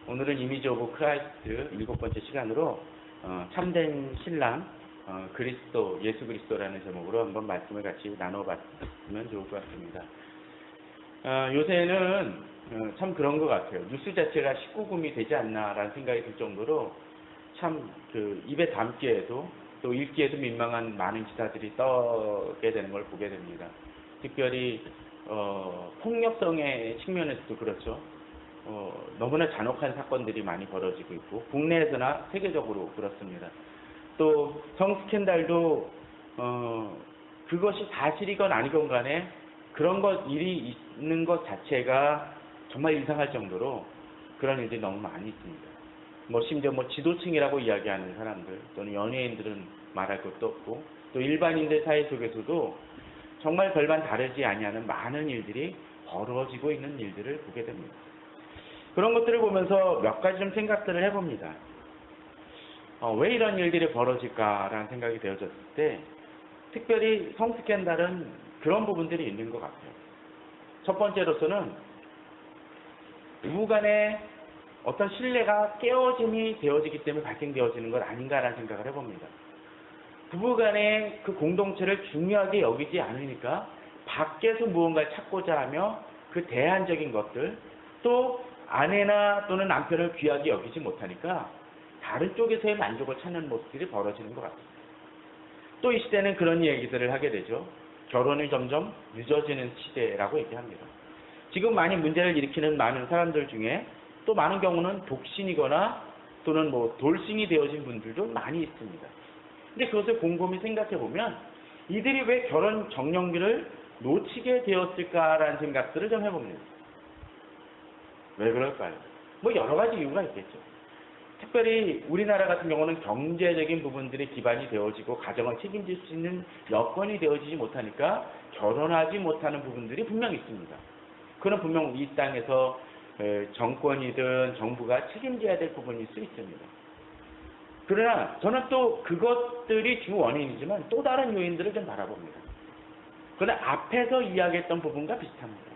오늘은 이미지 오브 크라이스트 7번째 시간으로 참된 신랑 그리스도, 예수 그리스도라는 제목으로 한번 말씀을 같이 나눠봤으면 좋을 것 같습니다. 요새는 참 그런 것 같아요. 뉴스 자체가 19금이 되지 않나라는 생각이 들 정도로 참 입에 담기에도 또 읽기에도 민망한 많은 기사들이 떠게 되는 걸 보게 됩니다. 특별히 폭력성의 측면에서도 그렇죠. 너무나 잔혹한 사건들이 많이 벌어지고 있고 국내에서나 세계적으로 그렇습니다. 또 성스캔들도 그것이 사실이건 아니건 간에 그런 일이 있는 것 자체가 정말 이상할 정도로 그런 일들이 너무 많이 있습니다. 심지어 지도층이라고 이야기하는 사람들 또는 연예인들은 말할 것도 없고 또 일반인들 사회 속에서도 정말 별반 다르지 아니하는 많은 일들이 벌어지고 있는 일들을 보게 됩니다. 그런 것들을 보면서 몇 가지 좀 생각들을 해봅니다. 왜 이런 일들이 벌어질까라는 생각이 되어졌을 때 특별히 성스캔들은 그런 부분들이 있는 것 같아요. 첫 번째로서는 부부간의 어떤 신뢰가 깨어짐이 되어지기 때문에 발생되어지는 것 아닌가라는 생각을 해봅니다. 부부간의 그 공동체를 중요하게 여기지 않으니까 밖에서 무언가를 찾고자 하며 그 대안적인 것들 또 아내나 또는 남편을 귀하게 여기지 못하니까 다른 쪽에서의 만족을 찾는 모습들이 벌어지는 것 같습니다. 또 이 시대는 그런 얘기들을 하게 되죠. 결혼이 점점 늦어지는 시대라고 얘기합니다. 지금 많이 문제를 일으키는 많은 사람들 중에 또 많은 경우는 독신이거나 또는 돌싱이 되어진 분들도 많이 있습니다. 근데 그것을 곰곰이 생각해 보면 이들이 왜 결혼 적령기를 놓치게 되었을까라는 생각들을 좀 해봅니다. 왜 그럴까요? 여러 가지 이유가 있겠죠. 특별히 우리나라 같은 경우는 경제적인 부분들이 기반이 되어지고 가정을 책임질 수 있는 여건이 되어지지 못하니까 결혼하지 못하는 부분들이 분명히 있습니다. 그건 분명 이 땅에서 정권이든 정부가 책임져야 될 부분일 수 있습니다. 그러나 저는 또 그것들이 주 원인이지만 또 다른 요인들을 좀 바라봅니다. 그러나 앞에서 이야기했던 부분과 비슷합니다.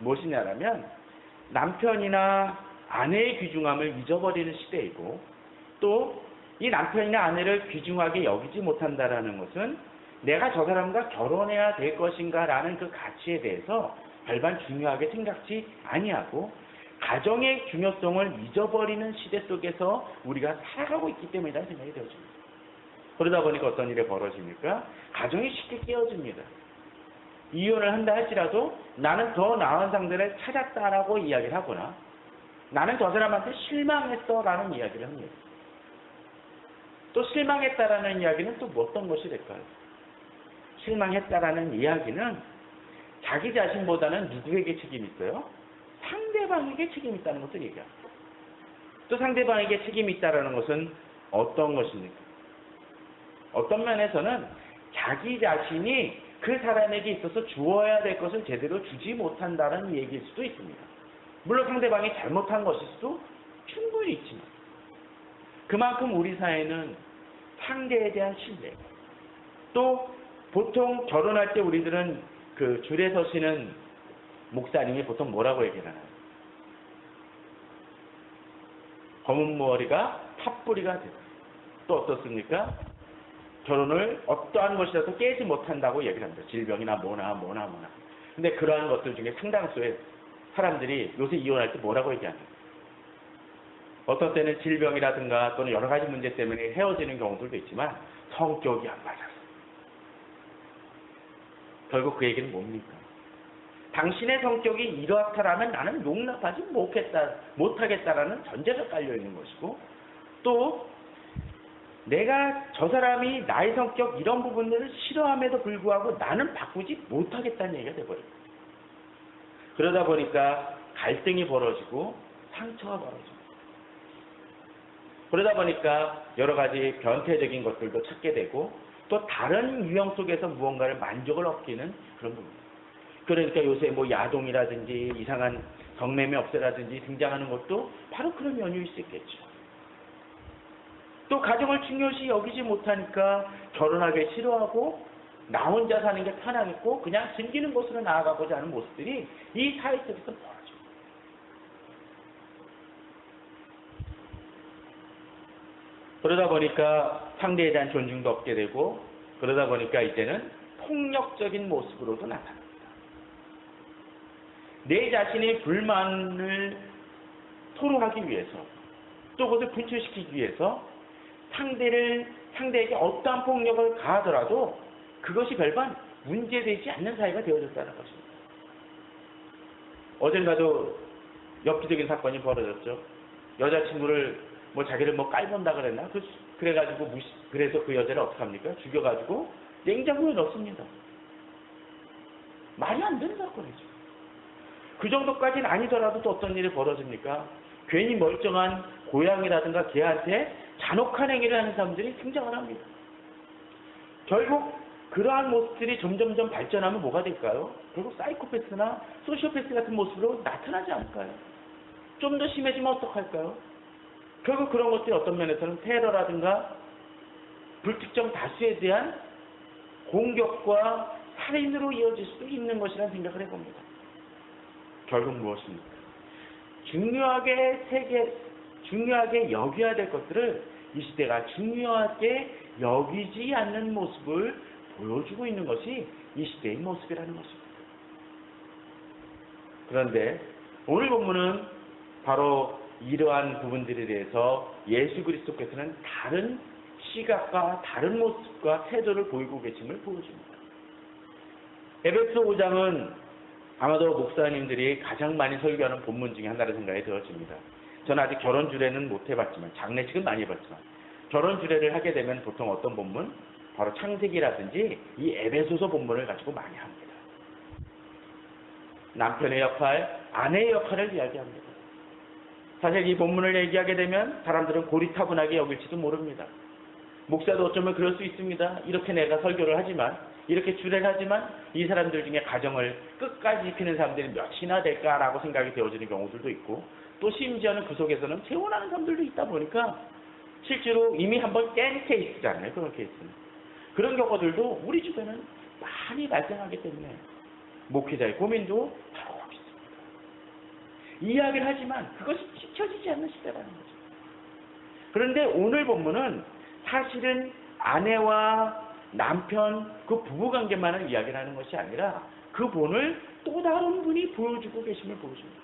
무엇이냐면 남편이나 아내의 귀중함을 잊어버리는 시대이고 또 이 남편이나 아내를 귀중하게 여기지 못한다라는 것은 내가 저 사람과 결혼해야 될 것인가 라는 그 가치에 대해서 별반 중요하게 생각지 아니하고 가정의 중요성을 잊어버리는 시대 속에서 우리가 살아가고 있기 때문이라는 생각이 되어집니다. 그러다 보니까 어떤 일이 벌어집니까? 가정이 쉽게 깨어집니다. 이혼을 한다 할지라도 나는 더 나은 상대를 찾았다라고 이야기를 하거나 나는 저 사람한테 실망했어 라는 이야기를 합니다. 또 실망했다라는 이야기는 또 어떤 것이 될까요? 실망했다라는 이야기는 자기 자신보다는 누구에게 책임이 있어요? 상대방에게 책임이 있다는 것을 얘기합니다. 또 상대방에게 책임이 있다는 것은 어떤 것입니까? 어떤 면에서는 자기 자신이 그 사람에게 있어서 주어야 될 것을 제대로 주지 못한다는 얘기일 수도 있습니다. 물론 상대방이 잘못한 것일 수도 충분히 있지만 그만큼 우리 사회는 상대에 대한 신뢰 또 보통 결혼할 때 우리들은 그 줄에 서시는 목사님이 보통 뭐라고 얘기를 하나요? 검은 머리가 팥뿌리가 되고 또 어떻습니까? 결혼을 어떠한 것이라도 깨지 못한다고 얘기를 합니다. 질병이나 뭐나. 근데 그러한 것들 중에 상당수의 사람들이 요새 이혼할 때 뭐라고 얘기합니까? 어떤 때는 질병이라든가 또는 여러 가지 문제 때문에 헤어지는 경우들도 있지만 성격이 안 맞아서. 결국 그 얘기는 뭡니까? 당신의 성격이 이렇다라면 나는 용납하지 못하겠다라는 전제가 깔려있는 것이고 또 내가 저 사람이 나의 성격 이런 부분들을 싫어함에도 불구하고 나는 바꾸지 못하겠다는 얘기가 돼버립니다. 그러다 보니까 갈등이 벌어지고 상처가 벌어집니다. 그러다 보니까 여러 가지 변태적인 것들도 찾게 되고 또 다른 유형 속에서 무언가를 만족을 얻기는 그런 부분입니다. 그러니까 요새 야동이라든지 이상한 성매매 업체라든지 등장하는 것도 바로 그런 연유일 수 있겠죠. 또 가정을 중요시 여기지 못하니까 결혼하기 싫어하고 나 혼자 사는 게 편하겠고 그냥 즐기는 곳으로 나아가고자 하는 모습들이 이 사회 속에서 벌어집니다. 그러다 보니까 상대에 대한 존중도 없게 되고, 그러다 보니까 이제는 폭력적인 모습으로도 나타납니다. 내 자신의 불만을 토로하기 위해서, 또 그것을 분출시키기 위해서 상대에게 어떠한 폭력을 가하더라도 그것이 별반 문제되지 않는 사이가 되어졌다는 것입니다. 어젠가도 엽기적인 사건이 벌어졌죠. 여자친구를 자기를 깔본다 그랬나? 그래가지고 그래서 그 여자를 어떡합니까? 죽여가지고 냉장고에 넣습니다. 말이 안 되는 사건이죠. 그 정도까지는 아니더라도 또 어떤 일이 벌어집니까? 괜히 멀쩡한 고양이라든가 개한테 잔혹한 행위를 하는 사람들이 등장을 합니다. 결국 그러한 모습들이 점점점 발전하면 뭐가 될까요? 결국 사이코패스나 소시오패스 같은 모습으로 나타나지 않을까요? 좀 더 심해지면 어떡할까요? 결국 그런 것들이 어떤 면에서는 테러라든가 불특정 다수에 대한 공격과 살인으로 이어질 수도 있는 것이라는 생각을 해봅니다. 결국 무엇입니까? 중요하게 여겨야 될 것들을 이 시대가 중요하게 여기지 않는 모습을 보여주고 있는 것이 이 시대의 모습이라는 것입니다. 그런데 오늘 본문은 바로 이러한 부분들에 대해서 예수 그리스도께서는 다른 시각과 다른 모습과 태도를 보이고 계심을 보여줍니다. 에베소 5장은 아마도 목사님들이 가장 많이 설교하는 본문 중에 하나로 생각이 되어집니다. 저는 아직 결혼 주례는 못 해봤지만, 장례식은 많이 해봤지만, 결혼 주례를 하게 되면 보통 어떤 본문? 바로 창세기라든지 이 에베소서 본문을 가지고 많이 합니다. 남편의 역할, 아내의 역할을 이야기합니다. 사실 이 본문을 얘기하게 되면 사람들은 고리타분하게 여길지도 모릅니다. 목사도 어쩌면 그럴 수 있습니다. 이렇게 내가 설교를 하지만, 이렇게 주례를 하지만 이 사람들 중에 가정을 끝까지 지키는 사람들이 몇이나 될까라고 생각이 되어지는 경우들도 있고, 또 심지어는 그 속에서는 재혼하는 사람들도 있다 보니까 실제로 이미 한번 깬 케이스잖아요. 그런 케이스는. 그런 경우들도 우리 주변은 많이 발생하기 때문에 목회자의 고민도 바로 거기 있습니다. 이야기를 하지만 그것이 지켜지지 않는 시대라는 거죠. 그런데 오늘 본문은 사실은 아내와 남편, 그 부부관계만을 이야기를 하는 것이 아니라 그 본을 또 다른 분이 보여주고 계심을 보여줍니다.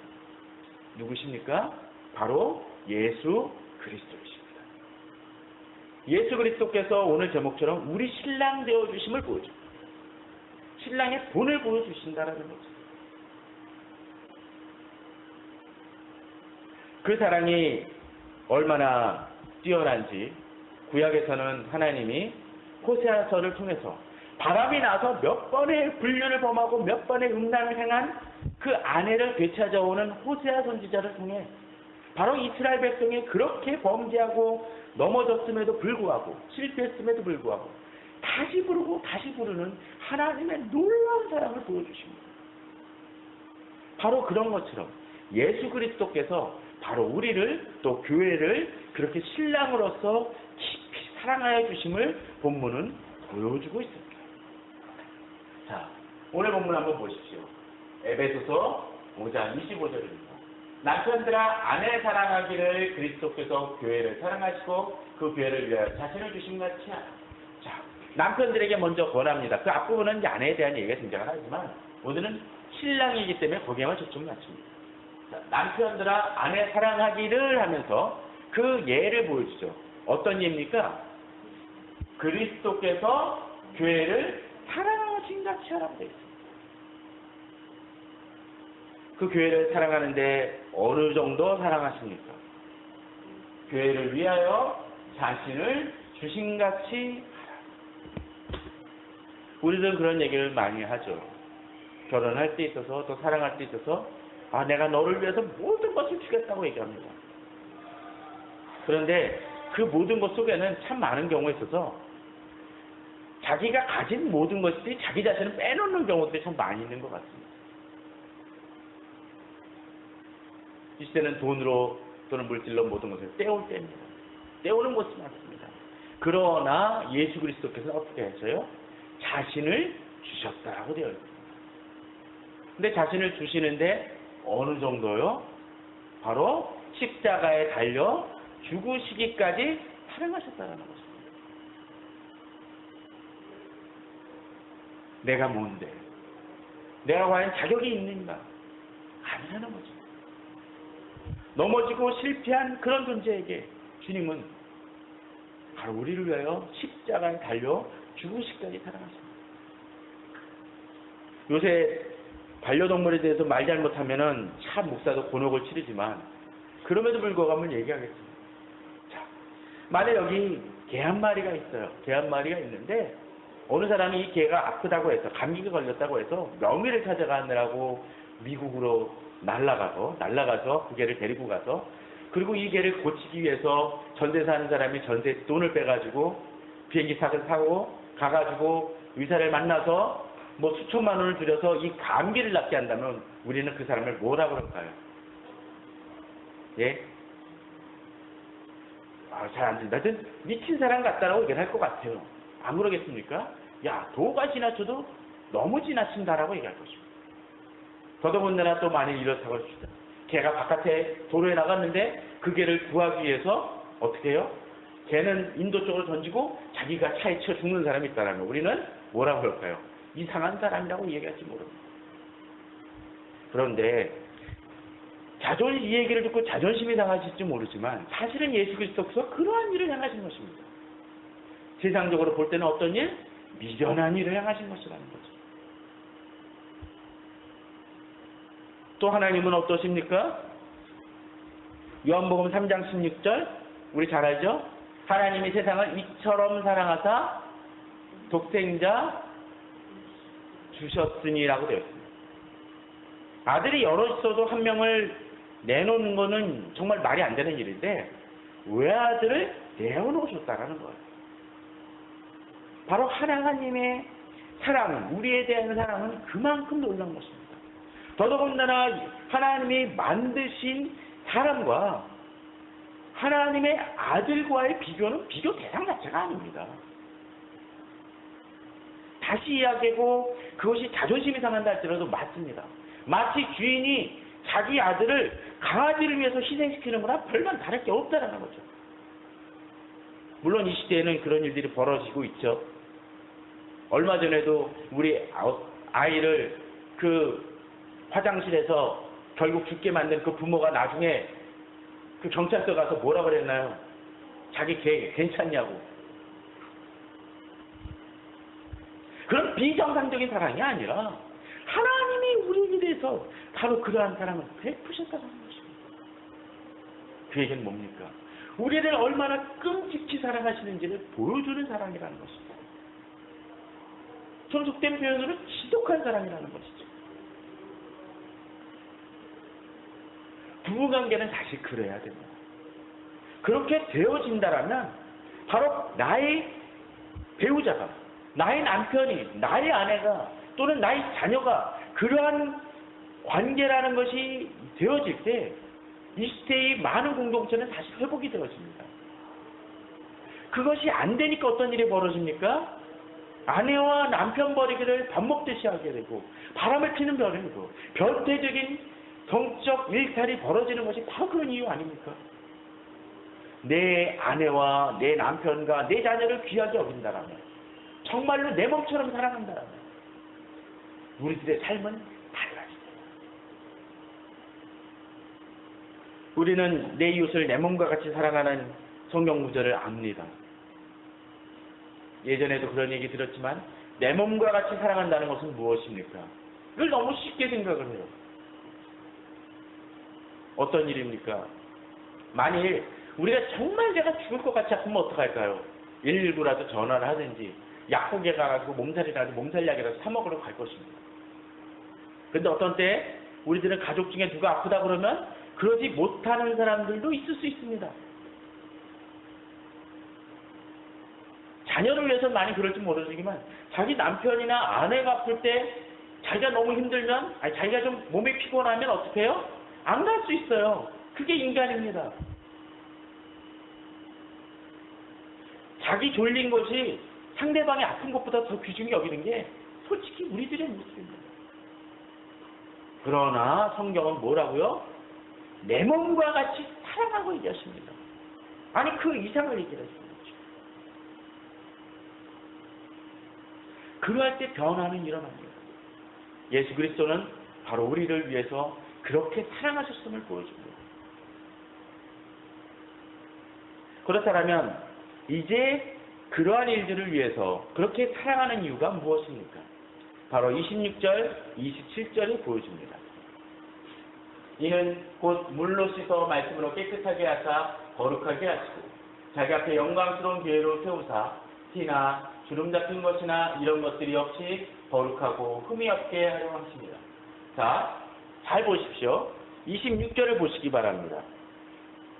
누구십니까? 바로 예수 그리스도이십니다. 예수 그리스도께서 오늘 제목처럼 우리 신랑 되어주심을 보여줍니다. 신랑의 본을 보여주신다라는 거죠. 그 사랑이 얼마나 뛰어난지 구약에서는 하나님이 호세아서를 통해서 바람이 나서 몇 번의 불륜을 범하고 몇 번의 음란을 행한 그 아내를 되찾아오는 호세아 선지자를 통해 바로 이스라엘 백성이 그렇게 범죄하고 넘어졌음에도 불구하고 실패했음에도 불구하고 다시 부르고 다시 부르는 하나님의 놀라운 사랑을 보여주십니다. 바로 그런 것처럼 예수 그리스도께서 바로 우리를 또 교회를 그렇게 신랑으로서 깊이 사랑하여 주심을 본문은 보여주고 있습니다. 자, 오늘 본문 한번 보십시오. 에베소서 5장 25절입니다. 남편들아 아내 사랑하기를 그리스도께서 교회를 사랑하시고 그 교회를 위하여 자신을 주신 같이 하라. 자, 남편들에게 먼저 권합니다. 그 앞부분은 이제 아내에 대한 얘기가 등장을 하지만 오늘은 신랑이기 때문에 거기에만 초점을 맞춥니다. 자, 남편들아 아내 사랑하기를 하면서 그 예를 보여주죠. 어떤 예입니까? 그리스도께서 교회를 사랑하신 같이 하라고 되어 있습니다. 그 교회를 사랑하는데 어느 정도 사랑하십니까? 교회를 위하여 자신을 주신같이 하라. 우리들은 그런 얘기를 많이 하죠. 결혼할 때 있어서 또 사랑할 때 있어서 내가 너를 위해서 모든 것을 주겠다고 얘기합니다. 그런데 그 모든 것 속에는 참 많은 경우에 있어서 자기가 가진 모든 것들이 자기 자신을 빼놓는 경우들이 참 많이 있는 것 같습니다. 이 시대는 돈으로 또는 물질로 모든 것을 떼올 때입니다. 떼오는 것이 많습니다. 그러나 예수 그리스도께서는 어떻게 하셔요? 자신을 주셨다라고 되어 있습니다. 근데 자신을 주시는데 어느 정도요? 바로 십자가에 달려 죽으시기까지 사랑하셨다라는 것입니다. 내가 뭔데? 내가 과연 자격이 있는가? 아니라는 거죠. 넘어지고 실패한 그런 존재에게 주님은 바로 우리를 위하여 십자가에 달려 죽으시기까지 사랑하십니다. 요새 반려동물에 대해서 말 잘못하면은 참 목사도 곤혹을 치르지만 그럼에도 불구하고 한번 얘기하겠습니다. 자, 만약 여기 개 한 마리가 있어요. 개 한 마리가 있는데 어느 사람이 이 개가 아프다고 해서 감기가 걸렸다고 해서 명의를 찾아가느라고 미국으로 날라가서 그 개를 데리고 가서 그리고 이 개를 고치기 위해서 전세 사는 사람이 전세 돈을 빼가지고 비행기 탑을 타고 가가지고 의사를 만나서 뭐 수천만 원을 들여서 이 감기를 낫게 한다면 우리는 그 사람을 뭐라 그럴까요? 예? 잘 안 된다. 하여튼 미친 사람 같다라고 얘기할 것 같아요. 안 그러겠습니까? 야, 도가 지나쳐도 너무 지나친다라고 얘기할 것입니다. 더더군다나 또 만일 이렇다고 합시다. 개가 바깥에 도로에 나갔는데 그 개를 구하기 위해서 어떻게 해요? 개는 인도 쪽으로 던지고 자기가 차에 치여 죽는 사람이 있다라면 우리는 뭐라고 할까요? 이상한 사람이라고 얘기할지 모릅니다. 그런데 이 얘기를 듣고 자존심이 상하실지 모르지만 사실은 예수 그리스도께서 그러한 일을 행하신 것입니다. 세상적으로 볼 때는 어떤 일? 미련한 일을 행하신 것이라는 거죠. 또 하나님은 어떠십니까? 요한복음 3장 16절 우리 잘 알죠? 하나님이 세상을 이처럼 사랑하사 독생자 주셨으니라고 되어 있습니다. 아들이 여럿 있어도 한 명을 내놓는 거는 정말 말이 안 되는 일인데 왜 아들을 내어놓으셨다라는 거예요. 바로 하나님의 사랑은 우리에 대한 사랑은 그만큼 놀라운 것입니다. 더더군다나 하나님이 만드신 사람과 하나님의 아들과의 비교는 비교 대상 자체가 아닙니다. 다시 이야기하고 그것이 자존심이 상한다 할지라도 맞습니다. 마치 주인이 자기 아들을 강아지를 위해서 희생시키는 거나 별반 다를 게 없다라는 거죠. 물론 이 시대에는 그런 일들이 벌어지고 있죠. 얼마 전에도 우리 아이를 그 화장실에서 결국 죽게 만든 그 부모가 나중에 그 경찰서 가서 뭐라 그랬나요? 자기 개 괜찮냐고. 그런 비정상적인 사랑이 아니라 하나님이 우리에 대해서 바로 그러한 사랑을 베푸셨다는 것입니다. 그 얘기는 뭡니까? 우리를 얼마나 끔찍히 사랑하시는지를 보여주는 사랑이라는 것입니다. 좀 속된 표현으로 지독한 사랑이라는 것이죠. 부부관계는 사실 그래야 됩니다. 그렇게 되어진다라면 바로 나의 배우자가, 나의 남편이, 나의 아내가 또는 나의 자녀가 그러한 관계라는 것이 되어질 때 이 시대의 많은 공동체는 다시 회복이 되어집니다. 그것이 안 되니까 어떤 일이 벌어집니까? 아내와 남편 버리기를 밥 먹듯이 하게 되고 바람을 피는 별이고 변태적인 성적 일탈이 벌어지는 것이 바로 그런 이유 아닙니까? 내 아내와 내 남편과 내 자녀를 귀하게 여긴다라면 정말로 내 몸처럼 사랑한다라면 우리들의 삶은 달라집니다. 우리는 내 이웃을 내 몸과 같이 사랑하는 성경 구절을 압니다. 예전에도 그런 얘기 들었지만 내 몸과 같이 사랑한다는 것은 무엇입니까? 이걸 너무 쉽게 생각을 해요. 어떤 일입니까? 만일 우리가 정말 내가 죽을 것 같이 아프면 어떡할까요? 119라도 전화를 하든지 약국에 가가지고 몸살약이라도 사 먹으러 갈 것입니다. 근데 어떤 때 우리들은 가족 중에 누가 아프다 그러면 그러지 못하는 사람들도 있을 수 있습니다. 자녀를 위해서 많이 그럴지 모르지만 자기 남편이나 아내가 아플 때 자기가 너무 힘들면 자기가 좀 몸이 피곤하면 어떻게 해요? 안 갈 수 있어요. 그게 인간입니다. 자기 졸린 것이 상대방이 아픈 것보다 더 귀중히 여기는 게 솔직히 우리들의 모습입니다. 그러나 성경은 뭐라고요? 내 몸과 같이 사랑하고 얘기하십니다. 아니 그 이상을 얘기를 했습니다. 그러할 때 변화는 일어납니다. 예수 그리스도는 바로 우리를 위해서 그렇게 사랑하셨음을 보여줍니다. 그렇다면 이제 그러한 일들을 위해서 그렇게 사랑하는 이유가 무엇입니까? 바로 26절, 27절이 보여줍니다. 이는 곧 물로 씻어 말씀으로 깨끗하게 하사 거룩하게 하시고 자기 앞에 영광스러운 교회로 세우사 티나 주름 잡힌 것이나 이런 것들이 없이 거룩하고 흠이 없게 하려 하십니다. 자, 잘 보십시오. 26절을 보시기 바랍니다.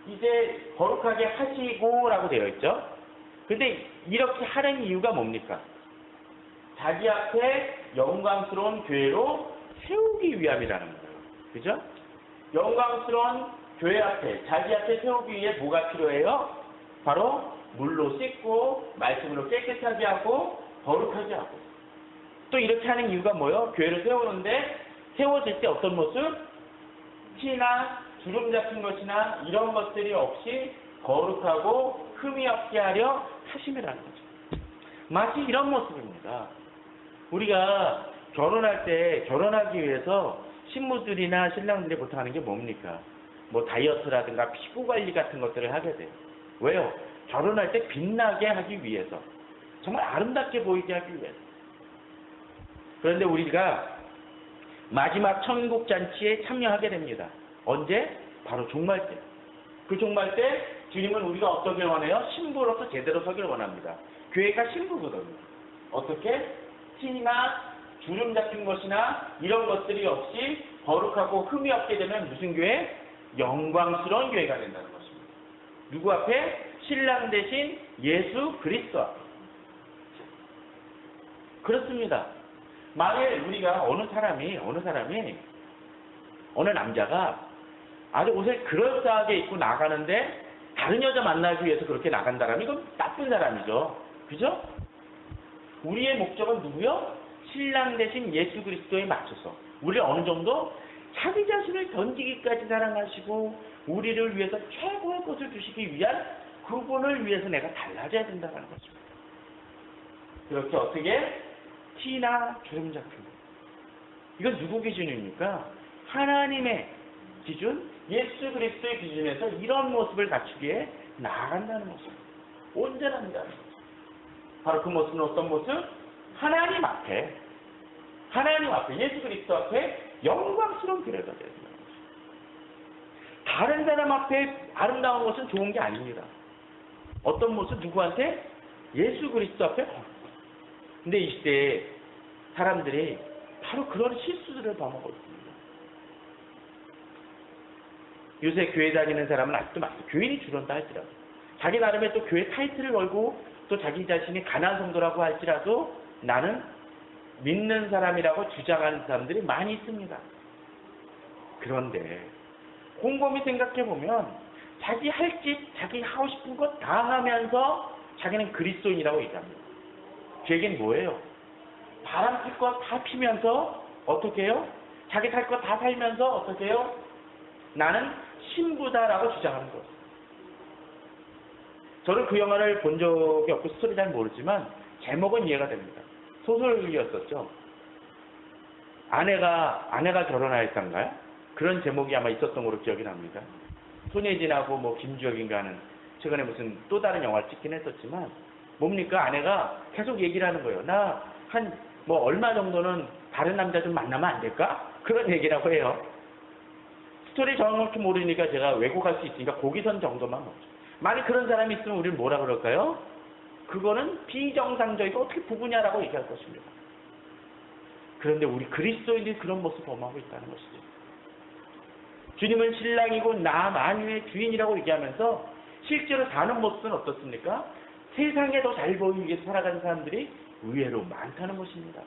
이제 거룩하게 하시고 라고 되어 있죠. 근데 이렇게 하는 이유가 뭡니까? 자기 앞에 영광스러운 교회로 세우기 위함이라는 거예요. 그죠? 영광스러운 교회 앞에, 자기 앞에 세우기 위해 뭐가 필요해요? 바로 물로 씻고 말씀으로 깨끗하게 하고 거룩하게 하고. 또 이렇게 하는 이유가 뭐예요? 교회를 세우는데 세워질 때 어떤 모습? 티나 주름 잡힌 것이나 이런 것들이 없이 거룩하고 흠이 없게 하려 하심이라는 거죠. 마치 이런 모습입니다. 우리가 결혼할 때 결혼하기 위해서 신부들이나 신랑들이 보통 하는 게 뭡니까? 뭐 다이어트라든가 피부 관리 같은 것들을 하게 돼요. 왜요? 결혼할 때 빛나게 하기 위해서. 정말 아름답게 보이게 하기 위해서. 그런데 우리가 마지막 천국 잔치에 참여하게 됩니다. 언제? 바로 종말 때. 그 종말 때 주님은 우리가 어떻게 원해요? 신부로서 제대로 서기를 원합니다. 교회가 신부거든요. 어떻게? 티나 주름 잡힌 것이나 이런 것들이 없이 거룩하고 흠이 없게 되면 무슨 교회? 영광스러운 교회가 된다는 것입니다. 누구 앞에? 신랑 대신 예수 그리스도 앞에. 그렇습니다. 만일 우리가 어느 남자가 아주 옷을 그럴싸하게 입고 나가는데 다른 여자 만나기 위해서 그렇게 나간다면 이건 나쁜 사람이죠. 그죠? 우리의 목적은 누구요? 신랑 대신 예수 그리스도에 맞춰서 우리를 어느 정도 자기 자신을 던지기까지 사랑하시고 우리를 위해서 최고의 것을 주시기 위한 그분을 위해서 내가 달라져야 된다는 것입니다. 그렇게 어떻게? 티나 주름 잡힌 것. 이건 누구 기준입니까? 하나님의 기준, 예수 그리스도의 기준에서 이런 모습을 갖추기에 나아간다는 모습입니다. 온전합니다는 거죠. 바로 그 모습은 어떤 모습? 하나님 앞에 예수 그리스도 앞에 영광스러운 교회가 되는 거죠. 다른 사람 앞에 아름다운 것은 좋은 게 아닙니다. 어떤 모습? 누구한테? 예수 그리스도 앞에. 근데 이 시대에 사람들이 바로 그런 실수들을 범하고 있습니다. 요새 교회 다니는 사람은 아직도 많아요. 교인이 줄었다 할지라도 자기 나름의 또 교회 타이틀을 걸고 또 자기 자신이 가난한 성도라고 할지라도 나는 믿는 사람이라고 주장하는 사람들이 많이 있습니다. 그런데 곰곰이 생각해보면 자기 할 짓, 자기 하고 싶은 것 다 하면서 자기는 그리스도인이라고 얘기합니다. 걔에겐 뭐예요? 바람 필 것 다 피면서 어떻게 해요? 자기 살 것 다 살면서 어떻게 해요? 나는 신부다라고 주장하는 거예요. 저는 그 영화를 본 적이 없고 스토리 잘 모르지만 제목은 이해가 됩니다. 소설이었었죠. 아내가 결혼하였던가요? 그런 제목이 아마 있었던 걸로 기억이 납니다. 손예진하고 뭐 김주혁인가는 최근에 무슨 또 다른 영화를 찍긴 했었지만 뭡니까? 아내가 계속 얘기를 하는 거예요. 나 한 뭐 얼마 정도는 다른 남자 좀 만나면 안 될까? 그런 얘기라고 해요. 스토리 정확히 모르니까 제가 왜곡할 수 있으니까 고기선 정도만 먹죠. 만약 그런 사람이 있으면 우리는 뭐라 그럴까요? 그거는 비정상적이고 어떻게 부부냐라고 얘기할 것입니다. 그런데 우리 그리스도인들이 그런 모습을 범하고 있다는 것이죠. 주님은 신랑이고 나 만유의 주인이라고 얘기하면서 실제로 사는 모습은 어떻습니까? 세상에 더 잘 보이기 위해서 살아가는 사람들이 의외로 많다는 것입니다.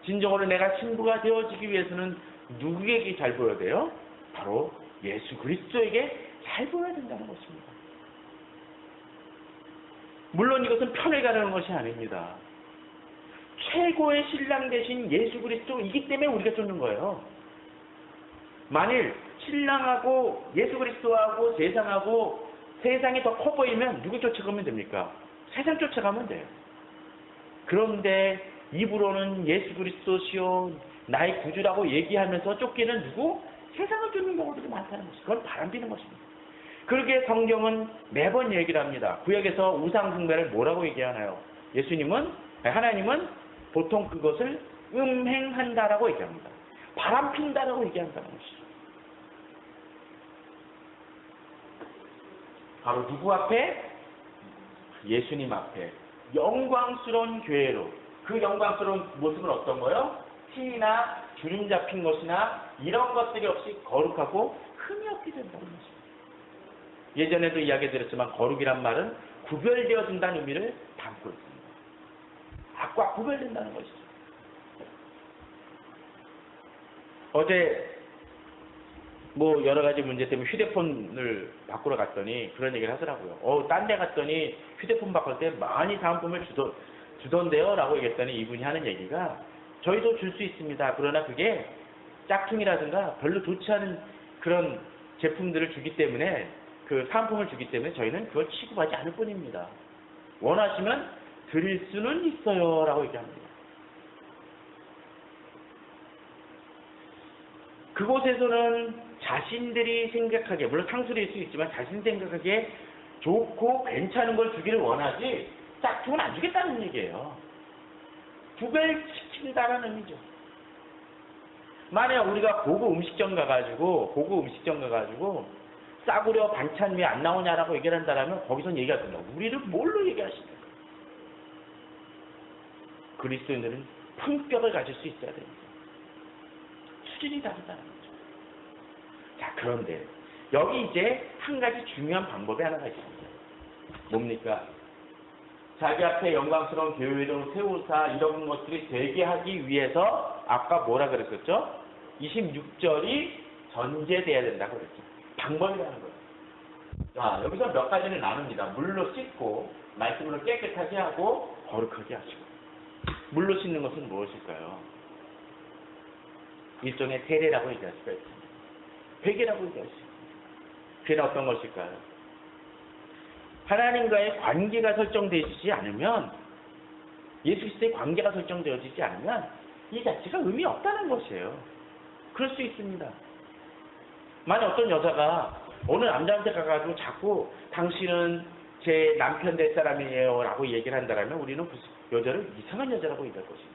진정으로 내가 신부가 되어지기 위해서는 누구에게 잘 보여야 돼요? 바로 예수 그리스도에게 잘 보여야 된다는 것입니다. 물론 이것은 편을 가르는 것이 아닙니다. 최고의 신랑 대신 예수 그리스도이기 때문에 우리가 쫓는 거예요. 만일 신랑하고 예수 그리스도하고 세상하고 세상이 더 커 보이면 누구 쫓아가면 됩니까? 세상 쫓아가면 돼요. 그런데 입으로는 예수 그리스도시요 나의 구주라고 얘기하면서 쫓기는 누구? 세상을 쫓는 경우들이 많다는 것이죠. 그건 바람피는 것입니다. 그렇게 성경은 매번 얘기를 합니다. 구약에서 우상 숭배를 뭐라고 얘기하나요? 하나님은 보통 그것을 음행한다라고 얘기합니다. 바람핀다라고 얘기한다는 것이죠. 바로 누구 앞에? 예수님 앞에 영광스러운 교회로, 그 영광스러운 모습은 어떤 거요? 티나 주름 잡힌 것이나 이런 것들이 없이 거룩하고 흠이 없게 된다는 것입니다. 예전에도 이야기 드렸지만 거룩이란 말은 구별되어진다는 의미를 담고 있습니다. 악과 구별된다는 것이죠. 어제 여러 가지 문제 때문에 휴대폰을 바꾸러 갔더니 그런 얘기를 하더라고요. 딴 데 갔더니 휴대폰 바꿀 때 많이 사은품을 주던데요? 라고 얘기했더니 이분이 하는 얘기가 저희도 줄 수 있습니다. 그러나 그게 짝퉁이라든가 별로 좋지 않은 그런 제품들을 주기 때문에, 그 사은품을 주기 때문에 저희는 그걸 취급하지 않을 뿐입니다. 원하시면 드릴 수는 있어요. 라고 얘기합니다. 그곳에서는 자신들이 생각하기에, 물론 상술일 수 있지만 자신 생각하기에 좋고 괜찮은 걸 주기를 원하지 짝퉁은 안 주겠다는 얘기예요. 구별시킨다라는 의미죠. 만약 우리가 고급 음식점 가가지고 싸구려 반찬 왜 안 나오냐라고 얘기를 한다면 거기선 얘기할 겁니다. 우리를 뭘로 얘기하십니까? 그리스도인들은 품격을 가질 수 있어야 됩니다. 수준이 다르다는 거죠. 자, 그런데 여기 이제 한 가지 중요한 방법이 하나가 있습니다. 뭡니까? 자기 앞에 영광스러운 교회를 세우사 이런 것들이 되게 하기 위해서 아까 뭐라 그랬었죠? 26절이 전제돼야 된다고 그랬죠. 방법이라는 거예요. 자, 여기서 몇 가지를 나눕니다. 물로 씻고, 말씀으로 깨끗하게 하고, 거룩하게 하시고. 물로 씻는 것은 무엇일까요? 일종의 세례라고 얘기할 수가 있습니다. 회개라고 얘기할 수 있습니다. 그게 어떤 것일까요? 하나님과의 관계가 설정되지 않으면, 예수 그리스도의 관계가 설정되어지지 않으면 이 자체가 의미 없다는 것이에요. 그럴 수 있습니다. 만약 어떤 여자가 어느 남자한테 가가지고 자꾸 당신은 제 남편 될 사람이에요 라고 얘기를 한다면 우리는 그 여자를 이상한 여자라고 얘기할 것입니다.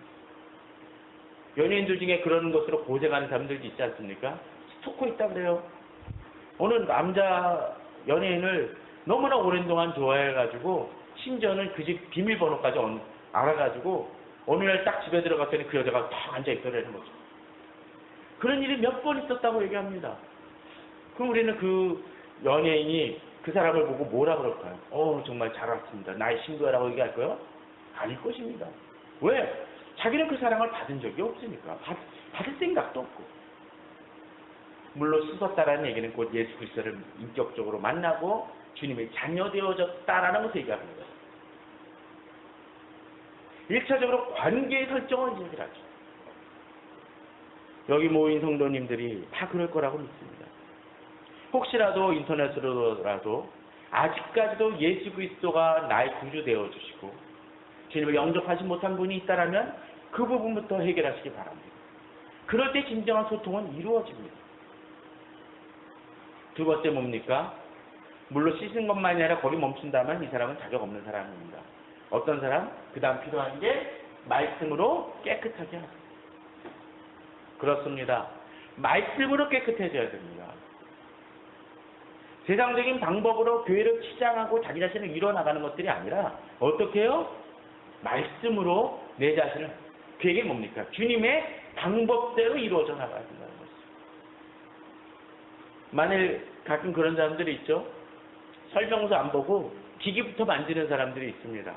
연예인들 중에 그런 것으로 고생하는 사람들도 있지 않습니까? 스토커 있다 그래요. 어느 남자 연예인을 너무나 오랜 동안 좋아해가지고 심지어는 그 집 비밀번호까지 알아가지고 어느 날 딱 집에 들어갔더니 그 여자가 딱 앉아있더라는 거죠. 그런 일이 몇 번 있었다고 얘기합니다. 그럼 우리는 그 연예인이 그 사람을 보고 뭐라 그럴까요? 정말 잘 왔습니다. 나의 신부야라고 얘기할까요? 아닐 것입니다. 왜? 자기는 그 사랑을 받은 적이 없으니까. 받을 생각도 없고. 물로 씻었다라는 얘기는 곧 예수 그리스도를 인격적으로 만나고 주님의 자녀 되어졌다라는 것을 얘기합니다. 1차적으로 관계의 설정을 얘기를 하죠. 여기 모인 성도님들이 다 그럴 거라고 믿습니다. 혹시라도 인터넷으로라도 아직까지도 예수 그리스도가 나의 구주 되어주시고 주님을 영접하지 못한 분이 있다면 그 부분부터 해결하시기 바랍니다. 그럴 때 진정한 소통은 이루어집니다. 두 번째 뭡니까? 물로 씻은 것만이 아니라 거기 멈춘다면 이 사람은 자격 없는 사람입니다. 어떤 사람? 그 다음 필요한 게 말씀으로 깨끗하게 하세요. 그렇습니다. 말씀으로 깨끗해져야 됩니다. 세상적인 방법으로 교회를 치장하고 자기 자신을 이뤄나가는 것들이 아니라 어떻게 해요? 말씀으로 내 자신을, 그게 뭡니까? 주님의 방법대로 이루어져 나가야 된다는 것이죠. 만일 가끔 그런 사람들이 있죠. 설명서 안 보고 기기부터 만지는 사람들이 있습니다.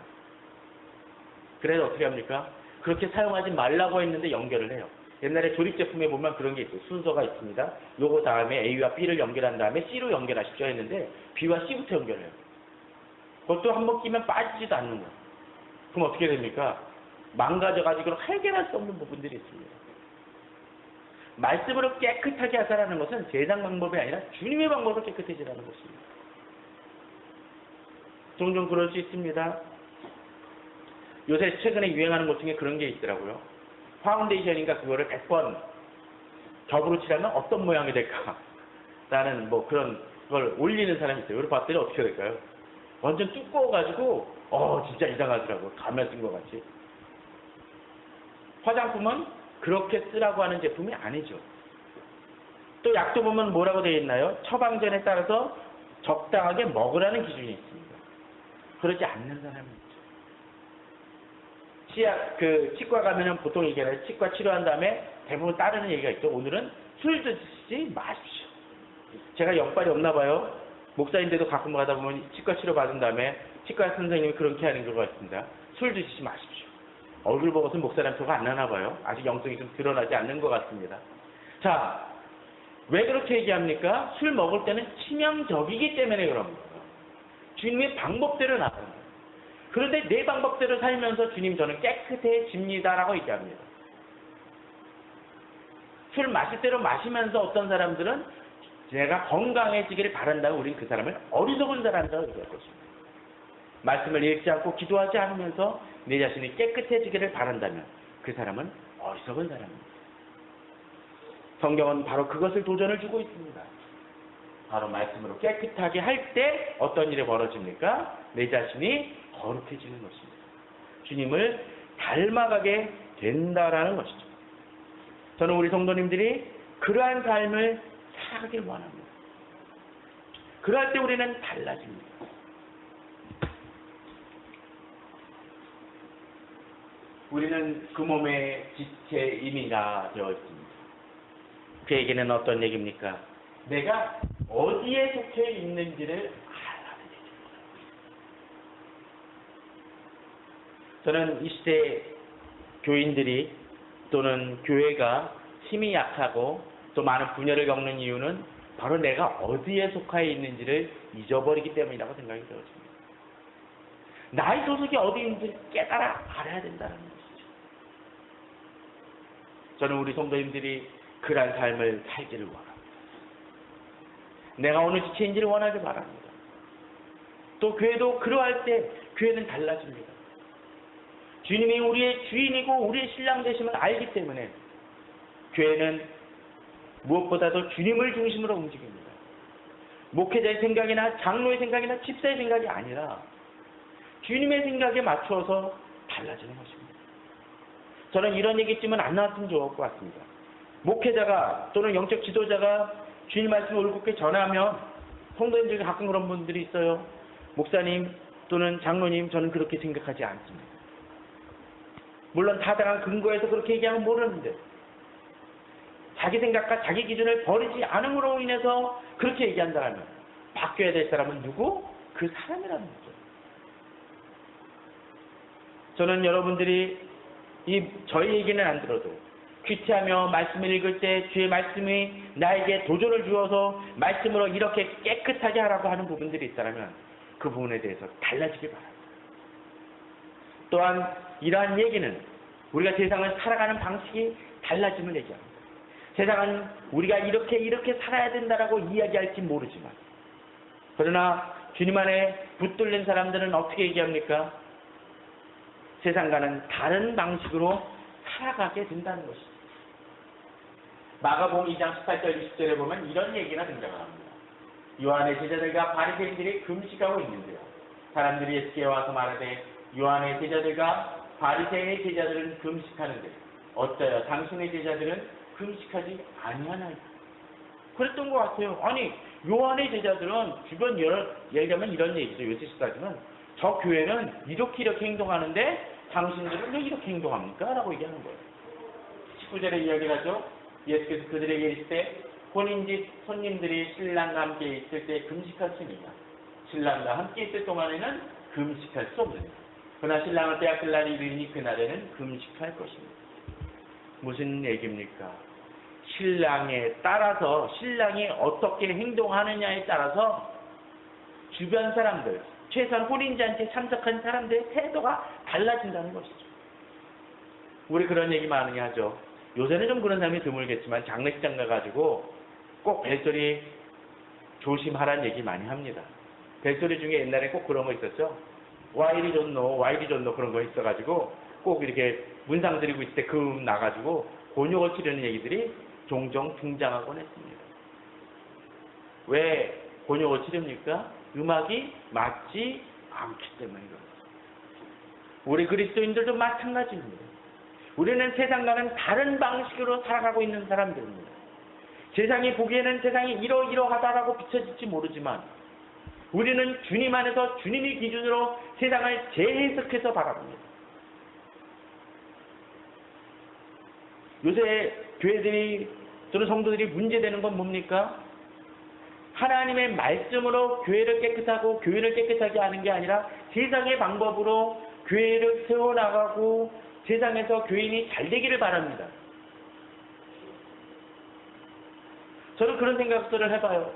그래서 어떻게 합니까? 그렇게 사용하지 말라고 했는데 연결을 해요. 옛날에 조립 제품에 보면 그런 게 있어요. 순서가 있습니다. 요거 다음에 A와 B를 연결한 다음에 C로 연결하십시오 했는데 B와 C부터 연결해요. 그것도 한번 끼면 빠지지도 않는 거예요. 그럼 어떻게 됩니까? 망가져가지고 해결할 수 없는 부분들이 있습니다. 말씀으로 깨끗하게 하자라는 것은 세상 방법이 아니라 주님의 방법으로 깨끗해지라는 것입니다. 종종 그럴 수 있습니다. 요새 최근에 유행하는 것 중에 그런 게 있더라고요. 파운데이션인가 그거를 100번 겹으로 칠하면 어떤 모양이 될까? 라는 뭐 그런 걸 올리는 사람이 있어요. 이걸 봤더니 어떻게 될까요? 완전 두꺼워가지고 진짜 이상하더라고. 가면 쓴 것 같이. 화장품은 그렇게 쓰라고 하는 제품이 아니죠. 또 약도 보면 뭐라고 되어 있나요? 처방전에 따라서 적당하게 먹으라는 기준이 있습니다. 그러지 않는 사람이 있죠. 치과 가면은 보통 얘기하는 치과 치료한 다음에 대부분 따르는 얘기가 있죠. 오늘은 술 드시지 마십시오. 제가 역발이 없나 봐요. 목사인데도 가끔 가다 보면 치과 치료 받은 다음에 치과 선생님이 그렇게 하는 경우가 있습니다. 술 드시지 마십시오. 얼굴 보고서 목사님 표가 안 나나 봐요. 아직 영성이 좀 드러나지 않는 것 같습니다. 자, 왜 그렇게 얘기합니까? 술 먹을 때는 치명적이기 때문에 그럽니다. 주님의 방법대로 나갑니다. 그런데 내 방법대로 살면서 주님 저는 깨끗해집니다라고 얘기합니다. 술 마실 대로 마시면서 어떤 사람들은 내가 건강해지기를 바란다고 우린 그 사람을 어리석은 사람이라고 얘기할 것입니다. 말씀을 읽지 않고 기도하지 않으면서 내 자신이 깨끗해지기를 바란다면 그 사람은 어리석은 사람입니다. 성경은 바로 그것을 도전을 주고 있습니다. 바로 말씀으로 깨끗하게 할 때 어떤 일이 벌어집니까? 내 자신이 거룩해지는 것입니다. 주님을 닮아가게 된다라는 것이죠. 저는 우리 성도님들이 그러한 삶을 살아가길 원합니다. 그럴 때 우리는 달라집니다. 우리는 그 몸의 지체 임의가 되어 있습니다. 그 얘기는 어떤 얘기입니까? 내가 어디에 속해 있는지를 알아야 되죠. 저는 이 시대 교인들이 또는 교회가 힘이 약하고 또 많은 분열을 겪는 이유는 바로 내가 어디에 속하여 있는지를 잊어버리기 때문이라고 생각이 들었습니다. 나의 소속이 어디 있는지 깨달아 알아야 된다는 것이죠. 저는 우리 성도님들이 그러한 삶을 살기를 원합니다. 내가 어느 지체인지를 원하길 바랍니다. 또 교회도 그러할 때 교회는 달라집니다. 주님이 우리의 주인이고 우리의 신랑 되심을 알기 때문에 교회는 무엇보다도 주님을 중심으로 움직입니다. 목회자의 생각이나 장로의 생각이나 집사의 생각이 아니라 주님의 생각에 맞추어서 달라지는 것입니다. 저는 이런 얘기쯤은 안 나왔으면 좋을 것 같습니다. 목회자가 또는 영적 지도자가 주님 말씀을 올곧게 전하면 성도님 중에 가끔 그런 분들이 있어요. 목사님 또는 장로님 저는 그렇게 생각하지 않습니다. 물론 타당한 근거에서 그렇게 얘기하면 모르는데 자기 생각과 자기 기준을 버리지 않음으로 인해서 그렇게 얘기한다면 바뀌어야 될 사람은 누구? 그 사람이라는 거죠. 저는 여러분들이 저희 얘기는 안 들어도 큐티하며 말씀을 읽을 때 주의 말씀이 나에게 도전을 주어서 말씀으로 이렇게 깨끗하게 하라고 하는 부분들이 있다면 그 부분에 대해서 달라지길 바랍니다. 또한 이러한 얘기는 우리가 세상을 살아가는 방식이 달라짐을 얘기합니다. 세상은 우리가 이렇게 살아야 된다라고 이야기할지 모르지만 그러나 주님 안에 붙들린 사람들은 어떻게 얘기합니까? 세상과는 다른 방식으로 살아가게 된다는 것입니다. 마가복음 2장 18절 20절에 보면 이런 얘기가 등장을 합니다. 요한의 제자들과 바리새인들이 금식하고 있는데요. 사람들이 예수께 와서 말하되 요한의 제자들과 바리새인의 제자들은 금식하는데 어쩌여 당신의 제자들은 금식하지 아니하나이까? 그랬던 것 같아요. 아니 요한의 제자들은 주변 예를 들면 이런 얘기죠. 요새시까지는 저 교회는 이렇게 행동하는데 당신들은 왜 이렇게 행동합니까? 라고 얘기하는 거예요. 19절에 이야기를 하죠. 예수께서 그들에게 이르시되 혼인집 손님들이 신랑과 함께 있을 때 금식하시니라. 신랑과 함께 있을 동안에는 금식할 수 없느니라. 그러나 신랑을 빼앗길 날이 이르니 그날에는 금식할 것입니다. 무슨 얘기입니까? 신랑에 따라서 신랑이 어떻게 행동하느냐에 따라서 주변 사람들, 최소한 혼인잔치에 참석한 사람들의 태도가 달라진다는 것이죠. 우리 그런 얘기 많이 하죠. 요새는 좀 그런 사람이 드물겠지만 장례식장 가가지고 꼭 벨소리 조심하라는 얘기 많이 합니다. 벨소리 중에 옛날에 꼭 그런 거 있었죠. 와이리 존노, 와이리 존노 그런 거 있어가지고 꼭 이렇게 문상 드리고 있을 때 그 나가지고 곤욕을 치르는 얘기들이 종종 등장하곤 했습니다. 왜 곤욕을 치릅니까? 음악이 맞지 않기 때문이거든요. 우리 그리스도인들도 마찬가지입니다. 우리는 세상과는 다른 방식으로 살아가고 있는 사람들입니다. 세상이 보기에는 세상이 이러이러하다라고 비춰질지 모르지만 우리는 주님 안에서 주님의 기준으로 세상을 재해석해서 바라봅니다. 요새 교회들이 또는 성도들이 문제되는 건 뭡니까? 하나님의 말씀으로 교회를 깨끗하고 교회를 깨끗하게 하는 게 아니라 세상의 방법으로 교회를 세워나가고 세상에서 교인이 잘 되기를 바랍니다. 저는 그런 생각들을 해봐요.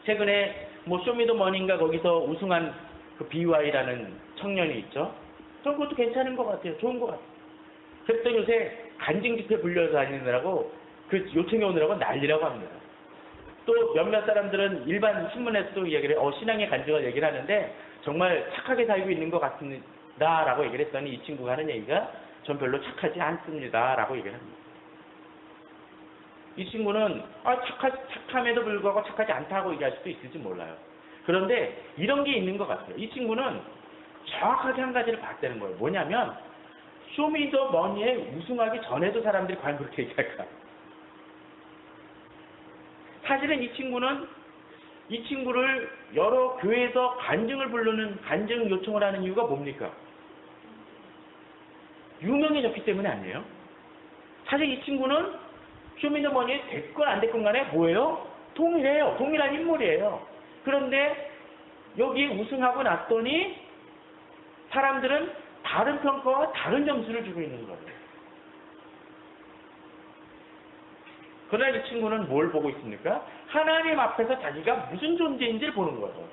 최근에 쇼미더머니인가 거기서 우승한 그 BY라는 청년이 있죠. 저는 그것도 괜찮은 것 같아요. 좋은 것 같아요. 그랬더니 요새 간증 집회 불려서 다니느라고 그 요청해 오느라고 난리라고 합니다. 또 몇몇 사람들은 일반 신문에서도 얘기를 신앙의 간증을 얘기를 하는데 정말 착하게 살고 있는 것 같습니다 라고 얘기를 했더니 이 친구가 하는 얘기가 전 별로 착하지 않습니다 라고 얘기를 합니다. 이 친구는 착함에도 불구하고 착하지 않다고 얘기할 수도 있을지 몰라요. 그런데 이런 게 있는 것 같아요. 이 친구는 정확하게 한 가지를 봤다는 거예요. 뭐냐면 쇼미더머니에 우승하기 전에도 사람들이 과연 그렇게 얘기할까? 사실은 이 친구를 여러 교회에서 간증을 부르는 간증 요청을 하는 이유가 뭡니까? 유명해졌기 때문에 아니에요. 사실 이 친구는 쇼미더머니에 됐건 안 됐건 간에 뭐예요? 동일해요. 동일한 인물이에요. 그런데 여기에 우승하고 났더니 사람들은 다른 평가와 다른 점수를 주고 있는 거예요. 그러나 이 친구는 뭘 보고 있습니까? 하나님 앞에서 자기가 무슨 존재인지를 보는 거예요.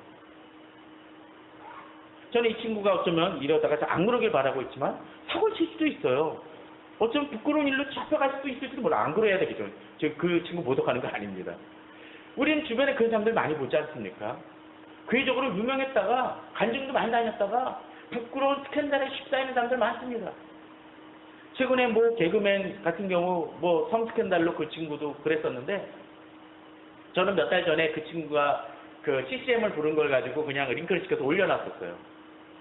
저는 이 친구가 어쩌면 이러다가 안 그러길 바라고 있지만 사고를 칠 수도 있어요. 어쩌면 부끄러운 일로 잡혀갈 수도 있을지도 몰라. 안 그래야 되겠죠. 그 친구 모독하는 거 아닙니다. 우리는 주변에 그런 사람들 많이 보지 않습니까? 교회적으로 유명했다가 간증도 많이 다녔다가 부끄러운 스캔들에 휩싸이는 사람들 많습니다. 최근에 개그맨 같은 경우 성 스캔들로 그 친구도 그랬었는데 저는 몇 달 전에 그 친구가 그 CCM을 부른 걸 가지고 그냥 링크를 시켜서 올려놨었어요.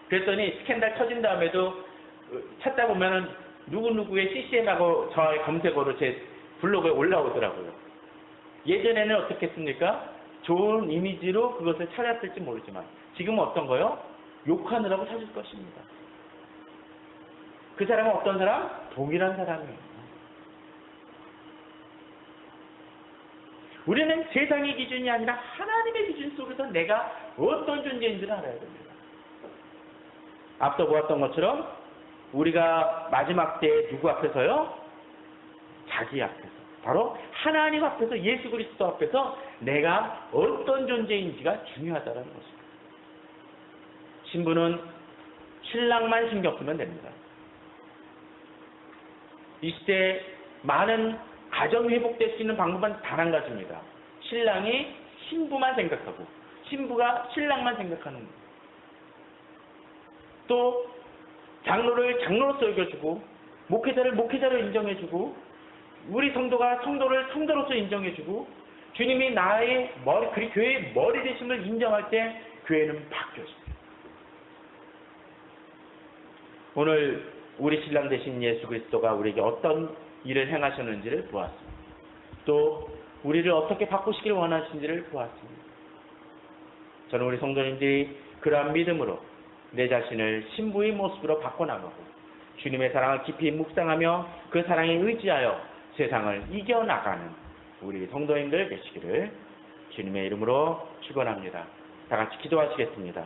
그랬더니 스캔들 터진 다음에도 찾다 보면은 누구누구의 CCM하고 저의 검색어로 제 블로그에 올라오더라고요. 예전에는 어떻게 했습니까? 좋은 이미지로 그것을 찾았을지 모르지만 지금은 어떤 거요? 욕하느라고 찾을 것입니다. 그 사람은 어떤 사람? 동일한 사람이에요. 우리는 세상의 기준이 아니라 하나님의 기준 속에서 내가 어떤 존재인지를 알아야 됩니다. 앞서 보았던 것처럼 우리가 마지막 때에 누구 앞에서요? 자기 앞에서. 바로 하나님 앞에서 예수 그리스도 앞에서 내가 어떤 존재인지가 중요하다는 것입니다. 신부는 신랑만 신경 쓰면 됩니다. 이 시대에 많은 가정 회복될 수 있는 방법은 단 한 가지입니다. 신랑이 신부만 생각하고 신부가 신랑만 생각하는 거예요. 또 장로를 장로로서 여겨주고 목회자를 목회자로 인정해주고 우리 성도가 성도를 성도로서 인정해주고 주님이 나의 머리, 그리고 교회의 머리 되심을 인정할 때 교회는 바뀌어집니다. 오늘 우리 신랑 되신 예수 그리스도가 우리에게 어떤 일을 행하셨는지를 보았습니다. 또 우리를 어떻게 바꾸시길 원하신지를 보았습니다. 저는 우리 성도님들이 그러한 믿음으로 내 자신을 신부의 모습으로 바꿔나가고 주님의 사랑을 깊이 묵상하며 그 사랑에 의지하여 세상을 이겨나가는 우리 성도님들 되시기를 주님의 이름으로 축원합니다. 다 같이 기도하시겠습니다.